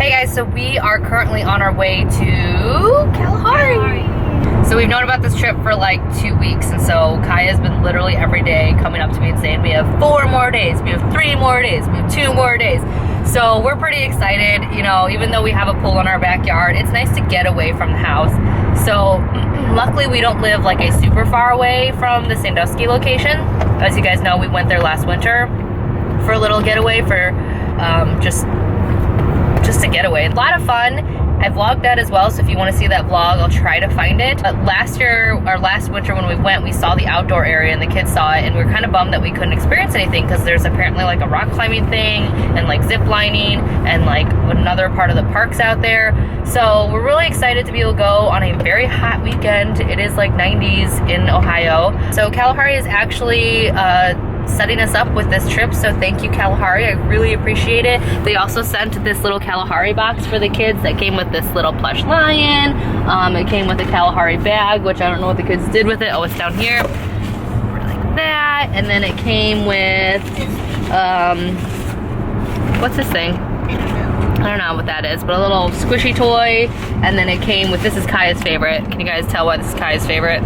Hey guys, so we are currently on our way to Kalahari. So we've known about this trip for like 2 weeks, and so Kaya's been literally every day coming up to me and saying, we have 4 more days, we have 3 more days, we have 2 more days. So we're pretty excited, you know, even though we have a pool in our backyard, it's nice to get away from the house. So luckily we don't live like a super far away from the Itsjustkelli location. As you guys know, we went there last winter for a little getaway for just a getaway. A lot of fun. I vlogged that as well, so if you want to see that vlog, I'll try to find it. But last winter when we went, we saw the outdoor area and the kids saw it, and we were kind of bummed that we couldn't experience anything because there's apparently like a rock climbing thing and like zip lining and like another part of the parks out there. So we're really excited to be able to go on a very hot weekend. It is like 90s in Ohio. So Kalahari is actually setting us up with this trip, so thank you Kalahari, I really appreciate it. They also sent this little Kalahari box for the kids that came with this little plush lion. It came with a Kalahari bag, which I don't know what the kids did with it. Oh, it's down here, like that. And then it came with what's this thing? I don't know what that is, but a little squishy toy. And then it came with, this is Kaya's favorite. Can you guys tell why this is Kaya's favorite?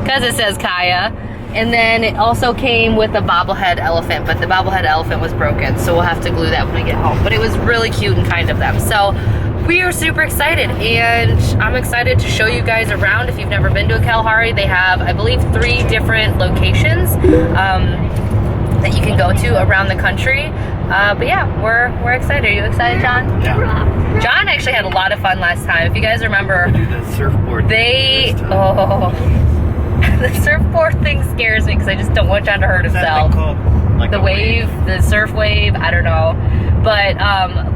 Because it says Kaya. And then it also came with a bobblehead elephant, but the bobblehead elephant was broken, so we'll have to glue that when we get home. But it was really cute and kind of them. So we are super excited, and I'm excited to show you guys around. If you've never been to a Kalahari, they have, I believe, 3 different locations that you can go to around the country. But yeah, we're excited. Are you excited, John? Yeah. John actually had a lot of fun last time. If you guys remember, the surfboard. The surfboard thing scares me because I just don't want John to hurt himself. Like the wave, the surf wave, I don't know. But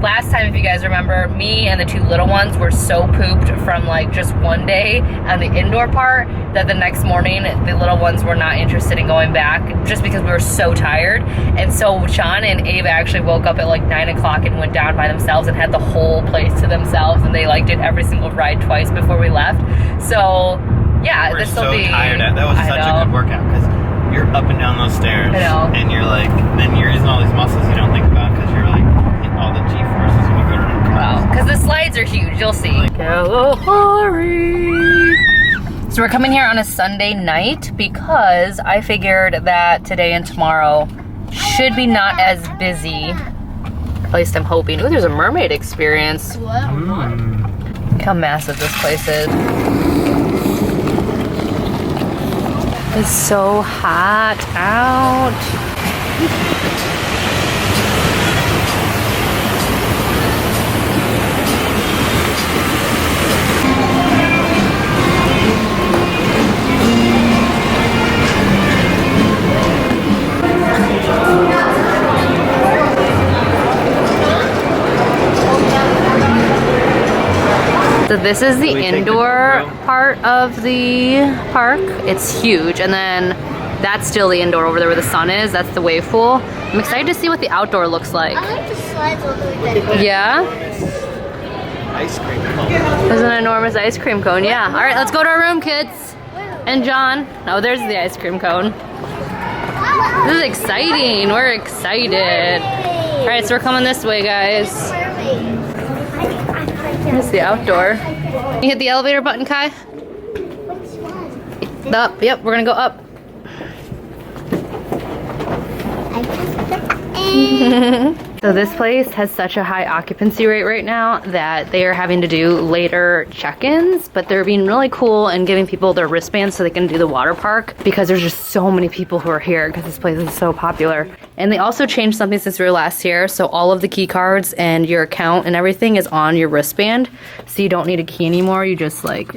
last time, if you guys remember, me and the 2 little ones were so pooped from like just one day on the indoor part that the next morning the little ones were not interested in going back just because we were so tired. And so Sean and Ava actually woke up at like 9 o'clock and went down by themselves and had the whole place to themselves, and they like did every single ride twice before we left. So yeah, this will be. Tired. That was such a good workout because you're up and down those stairs, and you're like, then you're using all these muscles you don't think about because you're like hitting all the G-forces when you go to run. Wow, because the slides are huge. You'll see. Kalahari. So we're coming here on a Sunday night because I figured that today and tomorrow should be not as busy. At least I'm hoping. Ooh, there's a mermaid experience. Look how massive this place is. It's so hot out. So this is the indoor part of the park. It's huge, and then that's still the indoor over there where the sun is. That's the wave pool. I'm excited to see what the outdoor looks like. I like the slides all the way back. Yeah? Ice cream cone. There's an enormous ice cream cone, yeah. All right, let's go to our room, kids. And John. Oh, there's the ice cream cone. This is exciting. We're excited. All right, so we're coming this way, guys. Here's the outdoor. You hit the elevator button, Kai? Which one? Up. Yep, we're gonna go up. So this place has such a high occupancy rate right now that they are having to do later check-ins, but they're being really cool and giving people their wristbands so they can do the water park because there's just so many people who are here because this place is so popular. And they also changed something since we were last here, so all of the key cards and your account and everything is on your wristband, so you don't need a key anymore. You just like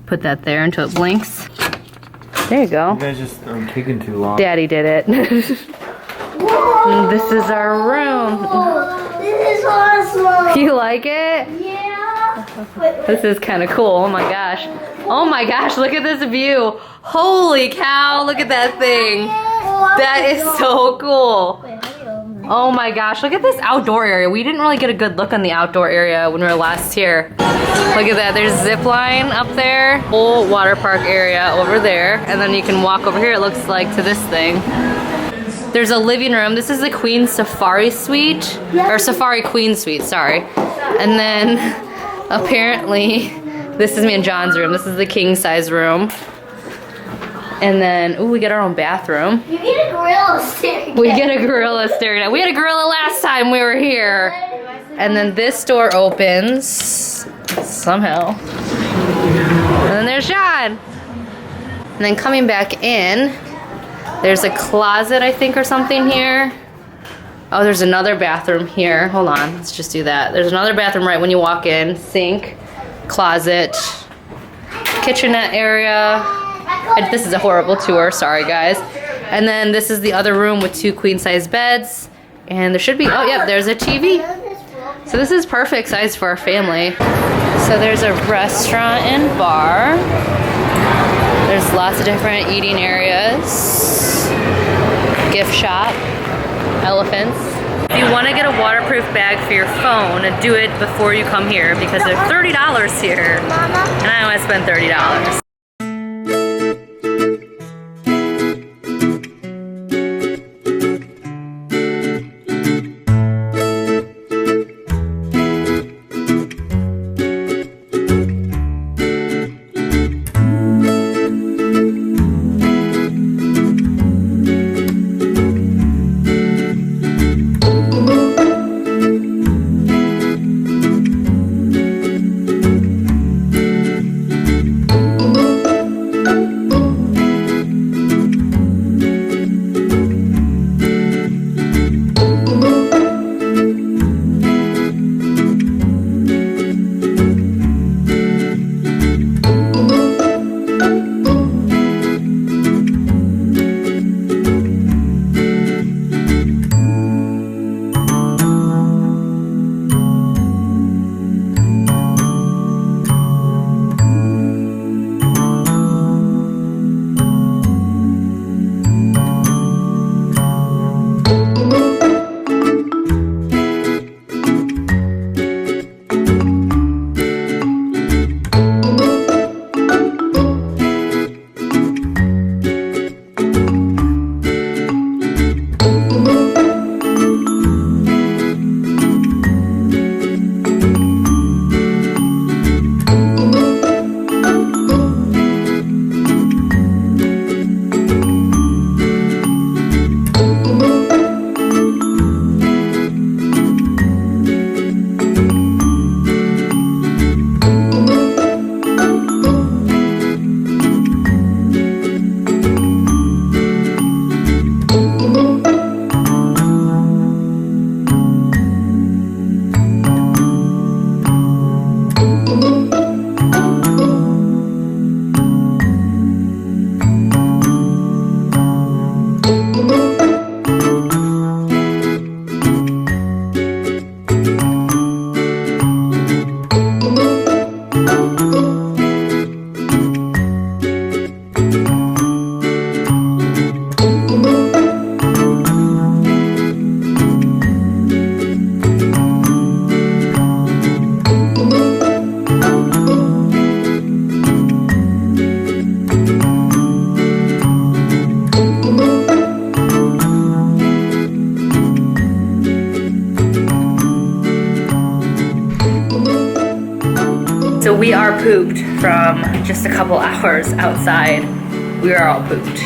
put that there until it blinks. There you go. You guys just kicking too long. Daddy did it. This is our room. Oh, this is awesome. You like it? Yeah. This is kind of cool. Oh my gosh. Oh my gosh, look at this view. Holy cow, look at that thing. That is so cool. Oh my gosh, look at this outdoor area. We didn't really get a good look on the outdoor area when we were last here. Look at that, there's zip line up there. Whole water park area over there. And then you can walk over here, it looks like, to this thing. There's a living room. This is the Queen Safari Suite, or Safari Queen Suite, sorry. And then apparently, this is me and John's room. This is the king size room. And then, ooh, we get our own bathroom. You get a gorilla staring. We get a gorilla staring at. We had a gorilla last time we were here. And then this door opens somehow. And then there's John. And then coming back in, there's a closet, I think, or something here. Oh, there's another bathroom here. Hold on, let's just do that. There's another bathroom right when you walk in. Sink, closet, kitchenette area. This is a horrible tour, sorry guys. And then this is the other room with 2 queen size beds. And there should be, oh yep, there's a TV. So this is perfect size for our family. So there's a restaurant and bar. There's lots of different eating areas. Gift shop, elephants. If you want to get a waterproof bag for your phone, do it before you come here because they're $30 here. And I don't want to spend $30. So we are pooped from just a couple hours outside. We are all pooped.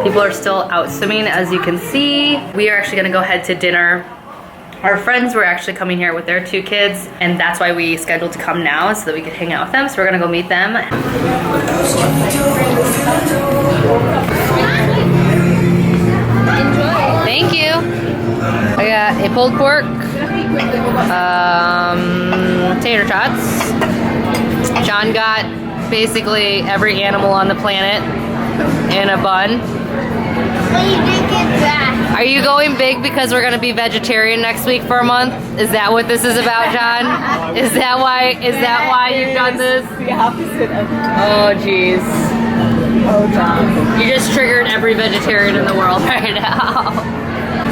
People are still out swimming, as you can see. We are actually gonna go head to dinner. Our friends were actually coming here with their 2 kids, and that's why we scheduled to come now, so that we could hang out with them. So we're gonna go meet them. Thank you. I got a pulled pork, tater tots. John got basically every animal on the planet in a bun. But you did get that. Are you going big because we're gonna be vegetarian next week for a month? Is that what this is about, John? Is that why you've done this? The opposite of Oh jeez. oh John. You just triggered every vegetarian in the world right now.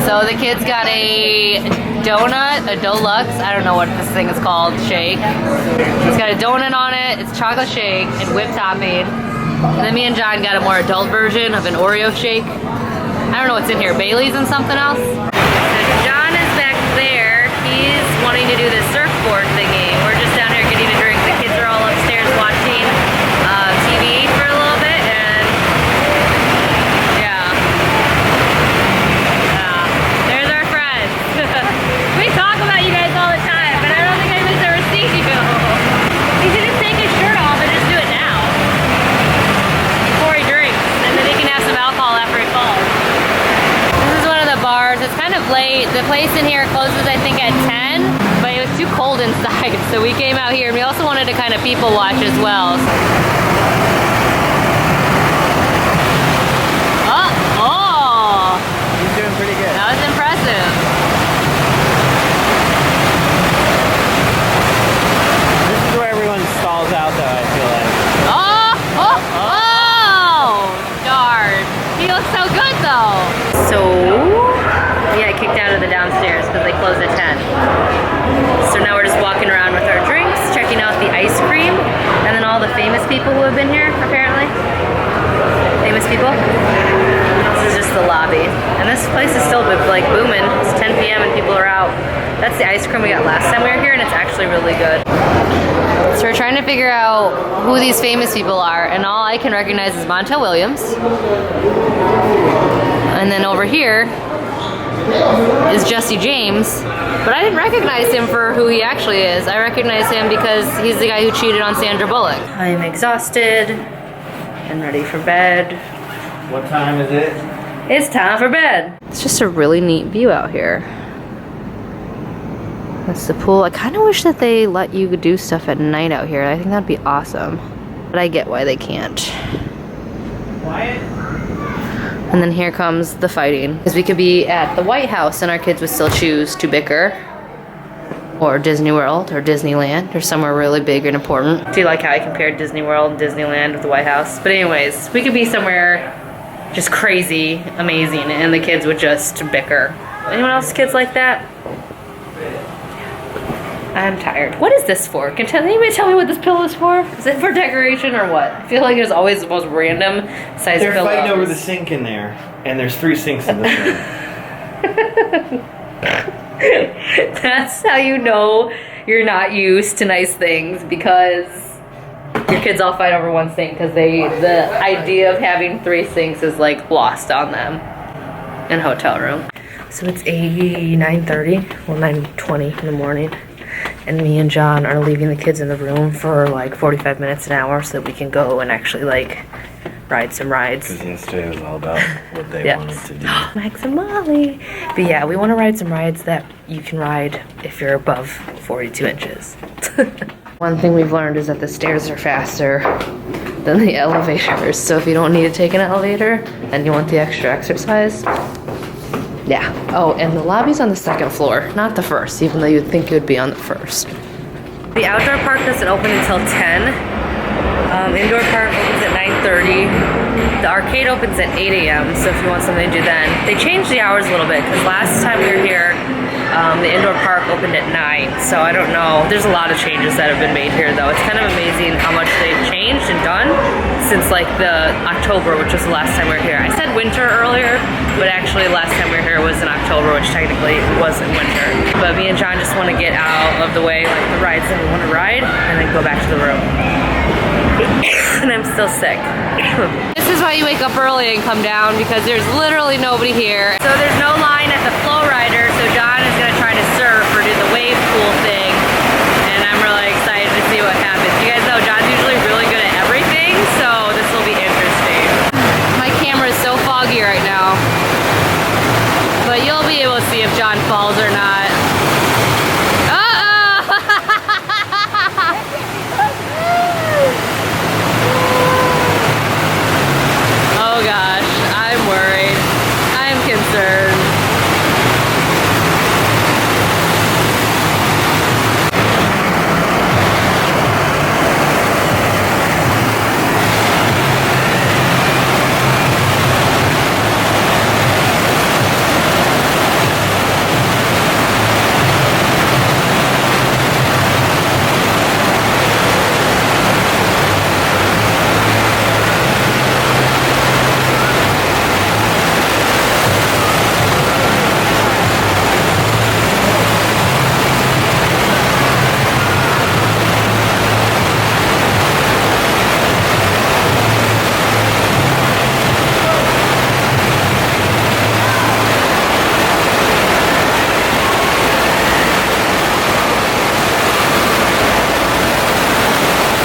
So the kids got a donut, a deluxe, I don't know what this thing is called, shake. It's got a donut on it, it's chocolate shake and whipped topping. And then me and John got a more adult version of an Oreo shake. I don't know what's in here, Bailey's and something else. So John is back there. He's wanting to do this surfboard thingy. We're just down here getting a drink. The kids are all upstairs watching TV for a little bit, and yeah. There's our friends. We talk about you guys all the time, but I don't think I've ever seen you. He should just take his shirt off and just do it now. Before he drinks, and then he can have some alcohol after he falls. This is one of the bars. It's kind of late. The place in here closes, I think, at 10, but it was too cold inside, so we came out here. And we also wanted to kind of people watch as well. Oh! He's doing pretty good. That was impressive. This is where everyone stalls out, though, I feel like. Oh! Darn. He looks so good, though. So, yeah, I kicked out of the downstairs because they closed at 10. So now we're just walking around with our drinks, checking out the ice cream, and then all the famous people who have been here, apparently. Famous people. This is just the lobby. And this place is still like booming. It's 10 p.m. and people are out. That's the ice cream we got last time we were here, and it's actually really good. So we're trying to figure out who these famous people are, and all I can recognize is Montel Williams. And then over here is Jesse James, but I didn't recognize him for who he actually is. I recognize him because he's the guy who cheated on Sandra Bullock. I'm exhausted and ready for bed. What time is it? It's time for bed. It's just a really neat view out here. That's the pool. I kind of wish that they let you do stuff at night out here. I think that'd be awesome. But I get why they can't. Quiet. And then here comes the fighting. Because we could be at the White House and our kids would still choose to bicker. Or Disney World or Disneyland or somewhere really big and important. Do you like how I compared Disney World and Disneyland with the White House? But anyways, we could be somewhere just crazy, amazing, and the kids would just bicker. Anyone else kids like that? I'm tired. What is this for? Can anybody tell me what this pillow is for? Is it for decoration or what? I feel like there's always the most random size They're pillows. fighting over the sink in there, and there's 3 sinks in this room. That's how you know you're not used to nice things, because your kids all fight over one sink because the idea of having 3 sinks is like lost on them in a hotel room. So it's 9:30, well 9:20 in the morning, and me and John are leaving the kids in the room for like 45 minutes an hour so that we can go and actually like ride some rides. Because yesterday was all about what they wanted to do. Max and Molly. But yeah, we want to ride some rides that you can ride if you're above 42 inches. One thing we've learned is that the stairs are faster than the elevators. So if you don't need to take an elevator and you want the extra exercise, yeah. Oh, and the lobby's on the 2nd floor, not the 1st, even though you'd think it would be on the 1st. The outdoor park doesn't open until 10. Indoor park opens at 9:30. The arcade opens at 8 a.m. So if you want something to do then. They changed the hours a little bit because last time we were here, the indoor park opened at 9. So I don't know. There's a lot of changes that have been made here though. It's kind of amazing how much they've changed and done since like the October, which was the last time we were here. I said winter earlier, but actually last time we were here was in October, which technically wasn't winter. But me and John just want to get out of the way, like the rides that we want to ride, and then go back to the room. And I'm still sick. This is why you wake up early and come down, because there's literally nobody here. So there's no line at the flow rider, so John is gonna try to surf or do the wave pool thing. And I'm really excited to see what happens. You guys know John's usually really good at everything, so this will be interesting. My camera is so foggy right now. But you'll be able to see if John falls or not. Oh gosh, I'm worried. I'm concerned.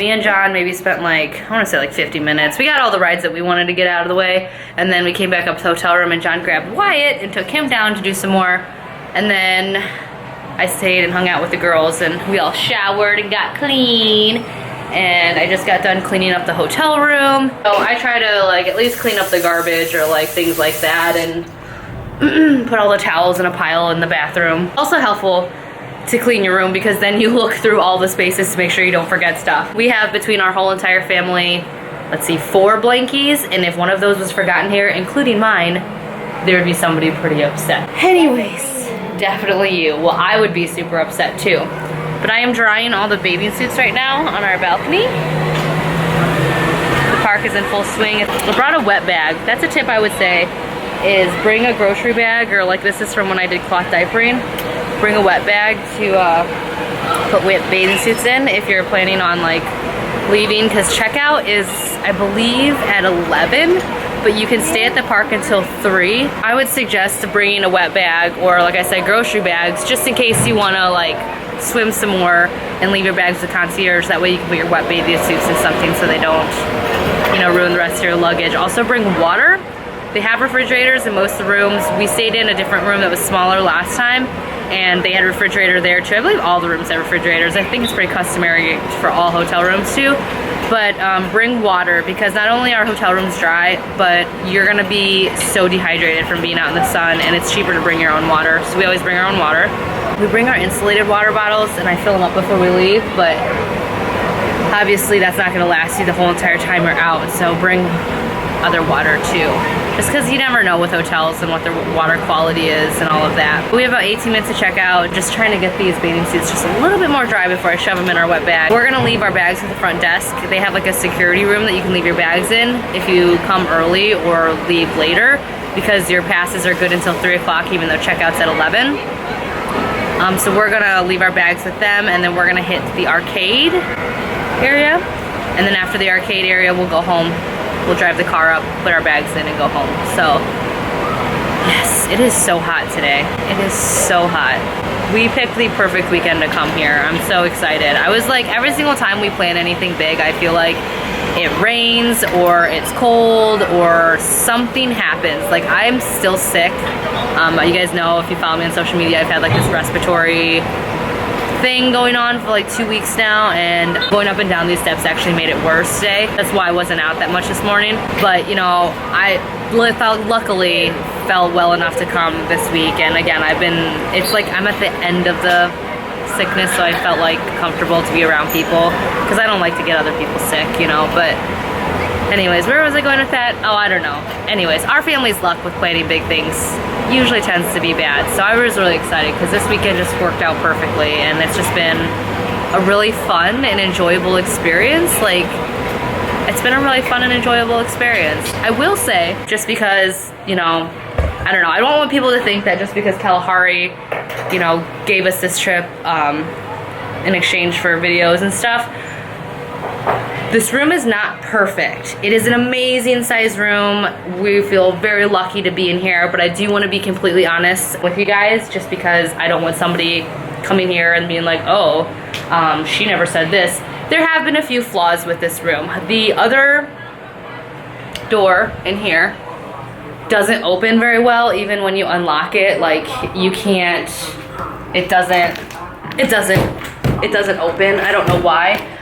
Me and John maybe spent like, I want to say like 50 minutes. We got all the rides that we wanted to get out of the way, and then we came back up to the hotel room and John grabbed Wyatt and took him down to do some more. And then I stayed and hung out with the girls, and we all showered and got clean. And I just got done cleaning up the hotel room. So I try to like at least clean up the garbage or like things like that, and put all the towels in a pile in the bathroom. Also helpful to clean your room because then you look through all the spaces to make sure you don't forget stuff. We have between our whole entire family, let's see, 4 blankies, and if one of those was forgotten here, including mine, there would be somebody pretty upset. Anyways, definitely you. Well, I would be super upset too. But I am drying all the bathing suits right now on our balcony. The park is in full swing. I brought a wet bag. That's a tip I would say, is bring a grocery bag, or like this is from when I did cloth diapering. Bring a wet bag to put wet bathing suits in if you're planning on like leaving, because checkout is, I believe, at 11. But you can stay at the park until 3. I would suggest bringing a wet bag, or like I said, grocery bags, just in case you wanna like swim some more and leave your bags with concierge. That way you can put your wet bathing suits in something so they don't, you know, ruin the rest of your luggage. Also bring water. They have refrigerators in most of the rooms. We stayed in a different room that was smaller last time, and they had a refrigerator there too. I believe all the rooms have refrigerators. I think it's pretty customary for all hotel rooms too. But bring water, because not only are hotel rooms dry, but you're gonna be so dehydrated from being out in the sun, and it's cheaper to bring your own water. So we always bring our own water. We bring our insulated water bottles, and I fill them up before we leave, but obviously that's not gonna last you the whole entire time you're out, so bring other water too. Just because you never know with hotels and what their water quality is and all of that. We have about 18 minutes to check out, just trying to get these bathing suits just a little bit more dry before I shove them in our wet bag. We're gonna leave our bags at the front desk. They have like a security room that you can leave your bags in if you come early or leave later, because your passes are good until 3 o'clock even though checkout's at 11. So we're gonna leave our bags with them, and then we're gonna hit the arcade area. And then after the arcade area, we'll go home. We'll drive the car up, put our bags in, and go home. So, yes, it is so hot today. It is so hot. We picked the perfect weekend to come here. I'm so excited. I was like, every single time we plan anything big, I feel like it rains or it's cold or something happens. Like, I'm still sick. You guys know, if you follow me on social media, I've had like this respiratory thing going on for like 2 weeks now, and going up and down these steps actually made it worse today. That's why I wasn't out that much this morning. But you know, I luckily felt well enough to come this week, and again, it's like I'm at the end of the sickness, so I felt like comfortable to be around people, because I don't like to get other people sick, you know. But anyways, where was I going with that? Oh, I don't know. Anyways, our family's luck with planning big things usually tends to be bad. So I was really excited because this weekend just worked out perfectly, and it's just been a really fun and enjoyable experience. Like, it's been a really fun and enjoyable experience. I will say, just because, you know, I don't know, I don't want people to think that just because Kalahari, you know, gave us this trip in exchange for videos and stuff, this room is not perfect. It is an amazing sized room. We feel very lucky to be in here, but I do want to be completely honest with you guys, just because I don't want somebody coming here and being like, oh, she never said this. There have been a few flaws with this room. The other door in here doesn't open very well, even when you unlock it. Like, you can't, it doesn't open. I don't know why.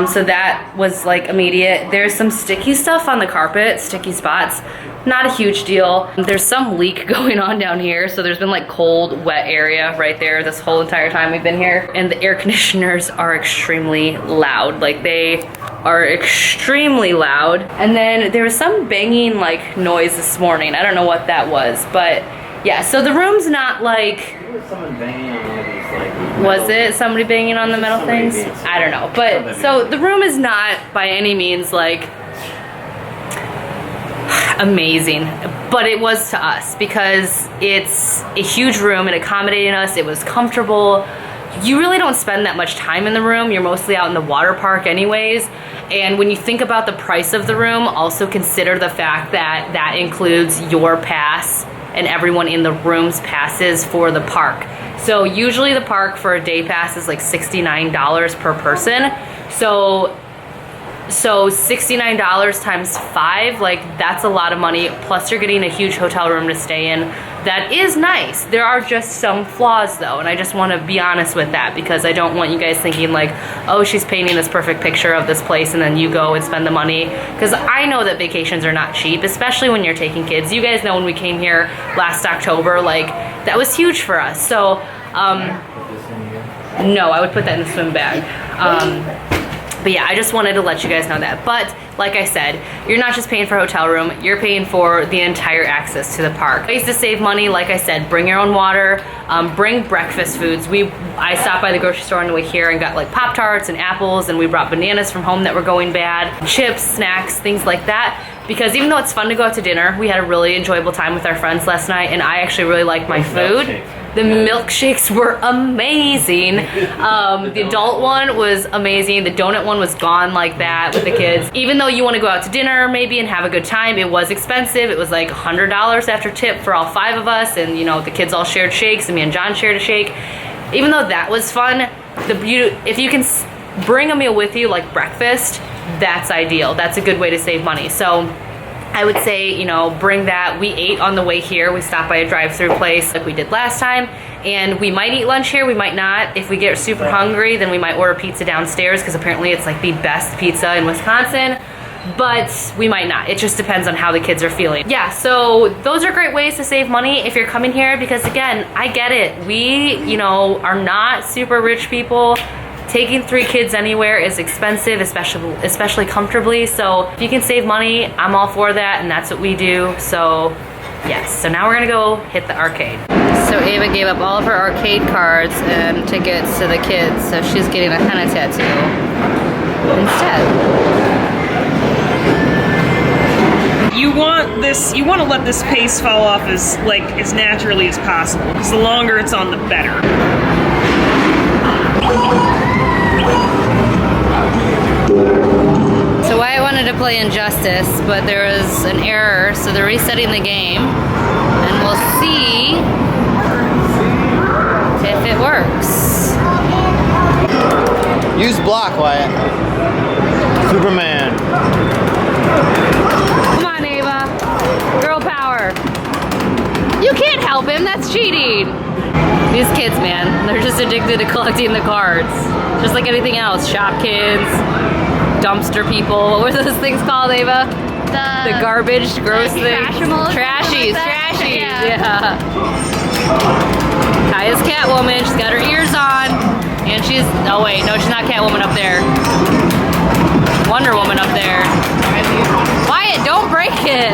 So that was like immediate. There's some sticky stuff on the carpet, sticky spots. Not a huge deal. There's some leak going on down here, so there's been like cold, wet area right there this whole entire time we've been here. And the air conditioners are extremely loud. Like, they are extremely loud. And then there was some banging like noise this morning. I don't know what that was, but yeah, so the room's not like... Someone banging on one of these, like... Was it somebody banging on the metal things? I don't know. But, so the room is not by any means like amazing, but it was to us because it's a huge room. It accommodated us. It was comfortable. You really don't spend that much time in the room. You're mostly out in the water park anyways. And when you think about the price of the room, also consider the fact that that includes your pass and everyone in the room's passes for the park. So usually the park for a day pass is like $69 per person. So So $69 times 5, like that's a lot of money. Plus you're getting a huge hotel room to stay in. That is nice. There are just some flaws though, and I just want to be honest with that because I don't want you guys thinking like, oh, she's painting this perfect picture of this place and then you go and spend the money. Because I know that vacations are not cheap, especially when you're taking kids. You guys know when we came here last October, like that was huge for us. So, no, I would put that in the swim bag. But yeah, I just wanted to let you guys know that. But like I said, you're not just paying for a hotel room, you're paying for the entire access to the park. Ways to save money, like I said, bring your own water, bring breakfast foods. I stopped by the grocery store on the way here and got like Pop-Tarts and apples, and we brought bananas from home that were going bad, chips, snacks, things like that. Because even though it's fun to go out to dinner, we had a really enjoyable time with our friends last night, and I actually really liked my food. The milkshakes were amazing. The adult one was amazing. The donut one was gone like that with the kids. Even though you want to go out to dinner maybe and have a good time, it was expensive. It was like $100 after tip for all 5 of us, and you know, the kids all shared shakes, and me and John shared a shake. Even though that was fun, if you can bring a meal with you like breakfast, that's ideal. That's a good way to save money. So I would say, you know, bring that. We ate on the way here. We stopped by a drive-through place like we did last time, and we might eat lunch here, we might not. If we get super hungry, then we might order pizza downstairs because apparently it's like the best pizza in Wisconsin, but we might not. It just depends on how the kids are feeling. Yeah, so those are great ways to save money if you're coming here because again, I get it. We, you know, are not super rich people. Taking 3 kids anywhere is expensive, especially comfortably. So if you can save money, I'm all for that, and that's what we do. So yes, so now we're gonna go hit the arcade. So Ava gave up all of her arcade cards and tickets to the kids, so she's getting a henna tattoo instead. You want to let this pace fall off as naturally as possible, because the longer it's on, the better. So I wanted to play Injustice, but there was an error, so they're resetting the game, and we'll see if it works. Use block, Wyatt. Superman. Come on, Ava. Girl power. You can't help him, that's cheating. These kids, man, they're just addicted to collecting the cards. Just like anything else, shop kids, dumpster people. What were those things called, Ava? The garbage, gross things. Trashies, trashies. Yeah. Kaya's Catwoman. She's got her ears on, and she's. Oh wait, no, she's not Catwoman up there. Wonder Woman up there. Wyatt, don't break it.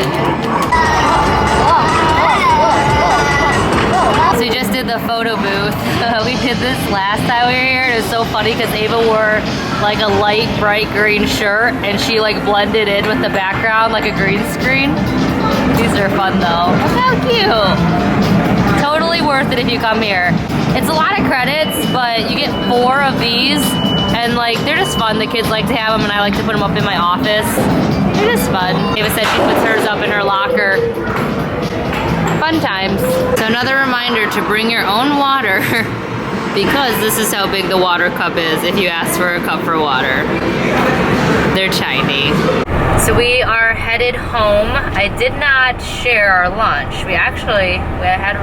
So we just did the photo booth. We did this last time we were here. It was so funny because Ava wore like a light bright green shirt and she like blended in with the background like a green screen. These are fun though. Look how cute. Totally worth it if you come here. It's a lot of credits, but you get 4 of these and like they're just fun. The kids like to have them and I like to put them up in my office. They're just fun. Ava said she puts hers up in her locker. Fun times. So another reminder to bring your own water because this is how big the water cup is if you ask for a cup for water. They're tiny. So we are headed home. I did not share our lunch. We had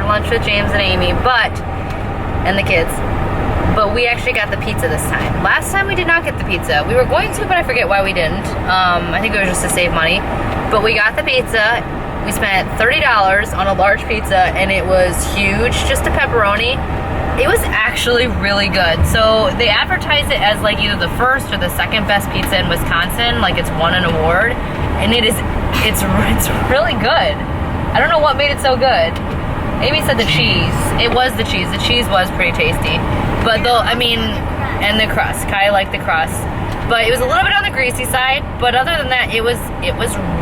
lunch with James and Amy, and the kids. But we actually got the pizza this time. Last time we did not get the pizza. We were going to, but I forget why we didn't. I think it was just to save money. But we got the pizza. We spent $30 on a large pizza and it was huge, just a pepperoni. It was actually really good. So they advertise it as like either the first or the second best pizza in Wisconsin, like it's won an award, and it's really good. I don't know what made it so good. Amy said the cheese. It was the cheese. The cheese was pretty tasty. But and the crust. Kaya liked the crust. But it was a little bit on the greasy side, but other than that, it was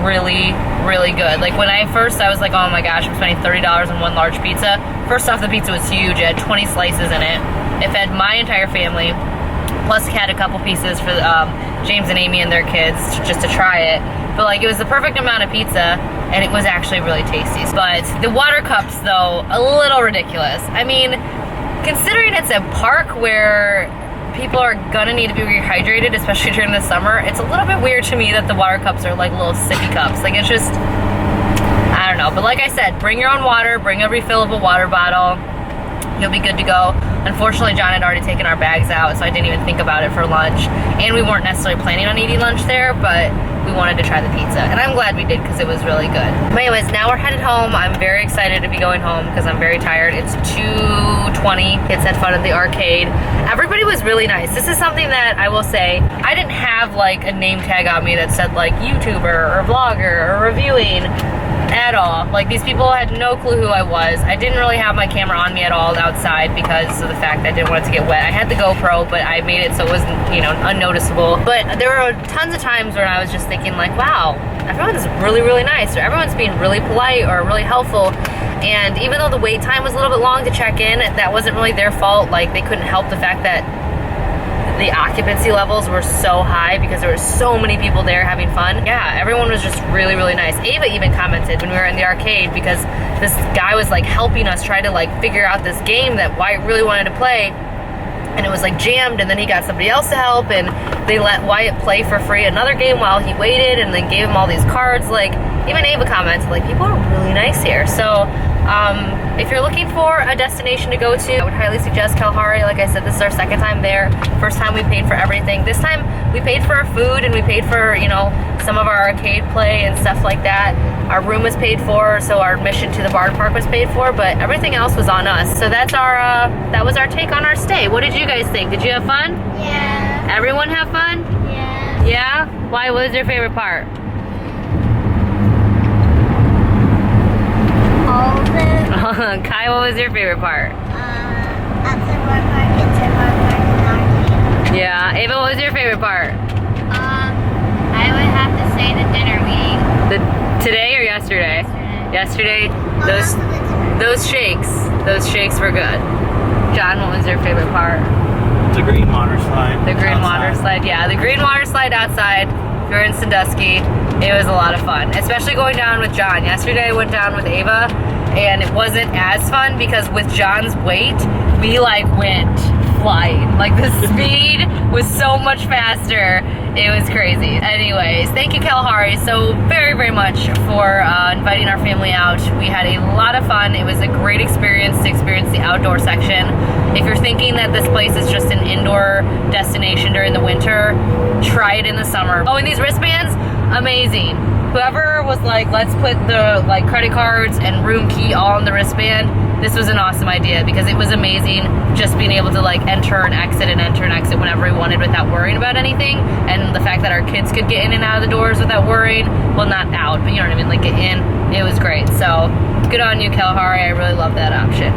really, really good. Like I was like, oh my gosh, I'm spending $30 on one large pizza. First off, the pizza was huge. It had 20 slices in it. It fed my entire family. Plus, it had a couple pieces for James and Amy and their kids just to try it. But like, it was the perfect amount of pizza, and it was actually really tasty. But the water cups, though, a little ridiculous. I mean, considering it's a park where people are gonna need to be rehydrated, especially during the summer. It's a little bit weird to me that the water cups are like little sippy cups. Like, it's just, I don't know. But like I said, bring your own water, bring a refillable water bottle. You'll be good to go. Unfortunately, John had already taken our bags out, so I didn't even think about it for lunch. And we weren't necessarily planning on eating lunch there, but we wanted to try the pizza. And I'm glad we did because it was really good. But anyways, now we're headed home. I'm very excited to be going home because I'm very tired. It's 2:20. Kids had fun at the arcade. Everybody was really nice. This is something that I will say, I didn't have like a name tag on me that said like YouTuber or vlogger or reviewing at all. Like, these people had no clue who I was. I didn't really have my camera on me at all outside because of the fact that I didn't want it to get wet. I had the GoPro, but I made it so it wasn't, you know, unnoticeable. But there were tons of times when I was just thinking like, wow, everyone's really, really nice, or everyone's being really polite or really helpful. And even though the wait time was a little bit long to check in, that wasn't really their fault. Like, they couldn't help the fact that the occupancy levels were so high because there were so many people there having fun. Yeah, everyone was just really, really nice. Ava even commented when we were in the arcade because this guy was like helping us try to like figure out this game that Wyatt really wanted to play, and it was like jammed, and then he got somebody else to help, and they let Wyatt play for free another game while he waited, and then gave him all these cards. Like, even Ava commented like, people are really nice here. So if you're looking for a destination to go to, I would highly suggest Kalahari. Like I said, this is our second time there. First time we paid for everything. This time we paid for our food and we paid for, you know, some of our arcade play and stuff like that. Our room was paid for, so our admission to the bar park was paid for, but everything else was on us. So that's our that was our take on our stay. What did you guys think? Did you have fun? Yeah. Everyone have fun? Yeah. Yeah? Why? What was your favorite part? All of it. Kai, what was your favorite part? Outside bar park, inside bar park, and arcade. Yeah. Ava, what was your favorite part? I would have to say the dinner we ate. Today or yesterday? Yesterday. Those shakes were good. John, what was your favorite part? The green water slide. The green outside. water slide. Yeah, the green water slide outside. If you're in Sandusky, it was a lot of fun, especially going down with John. Yesterday I went down with Ava, and it wasn't as fun because with John's weight, we like went flying. Like, the speed was so much faster. It was crazy. Anyways, thank you, Kalahari, so very, very much for inviting our family out. We had a lot of fun. It was a great experience to experience the outdoor section. If you're thinking that this place is just an indoor destination during the winter, try it in the summer. Oh, and these wristbands, amazing. Whoever was like, let's put the like credit cards and room key all on the wristband, this was an awesome idea because it was amazing just being able to like enter and exit whenever we wanted without worrying about anything. And the fact that our kids could get in and out of the doors without worrying, well, not out, but you know what I mean, like get in, it was great. So good on you, Kalahari. I really love that option.